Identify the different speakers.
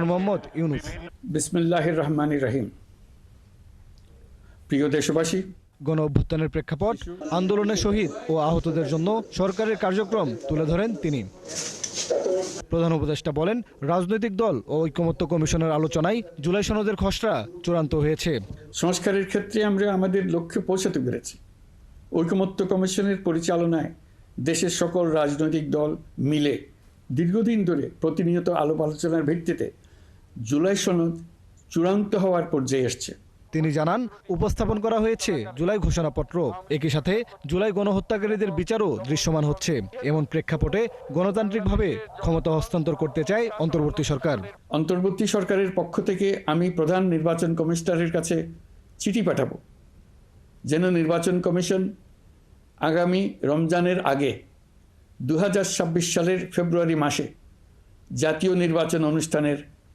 Speaker 1: মোহাম্মদ ইউনুস।
Speaker 2: বিসমিল্লাহির রহমানির রহিম। প্রিয় দেশবাসী,
Speaker 1: গণ অভ্যুত্থানের প্রেক্ষাপট, আন্দোলনের শহীদ ও আহতদের জন্য সরকারের কার্যক্রম তুলে ধরেন তিনি। প্রধান উপদেষ্টা বলেন, রাজনৈতিক দল ও ঐকমত্য কমিশনের আলোচনায় জুলাই সনদের খসড়া চূড়ান্ত হয়েছে।
Speaker 2: সংস্কারের ক্ষেত্রে আমরা আমাদের লক্ষ্যে পৌঁছাতে পেরেছি। ঐকমত্য কমিশনের পরিচালনায় দেশের সকল রাজনৈতিক দল মিলে দীর্ঘদিন ধরে প্রতিনিয়ত আলাপ আলোচনার ভিত্তিতে জুলাই সনদ চূড়ান্ত হওয়ার পর্যায়ে এসছে।
Speaker 1: তিনি জানান, উপস্থাপন করা হয়েছে জুলাই ঘোষণাপত্র। একই সাথে জুলাই গণহত্যাকারীদের বিচারও দৃশ্যমান হচ্ছে। এমন প্রেক্ষাপটে গণতান্ত্রিকভাবে ক্ষমতা হস্তান্তর করতে চায় অন্তর্বর্তী সরকার।
Speaker 2: অন্তর্বর্তী সরকারের পক্ষ থেকে আমি প্রধান নির্বাচন কমিশনারের কাছে চিঠি পাঠাবো, যেন নির্বাচন কমিশন আগামী রমজানের আগে 2026 সালের ফেব্রুয়ারি মাসে জাতীয় নির্বাচন অনুষ্ঠানের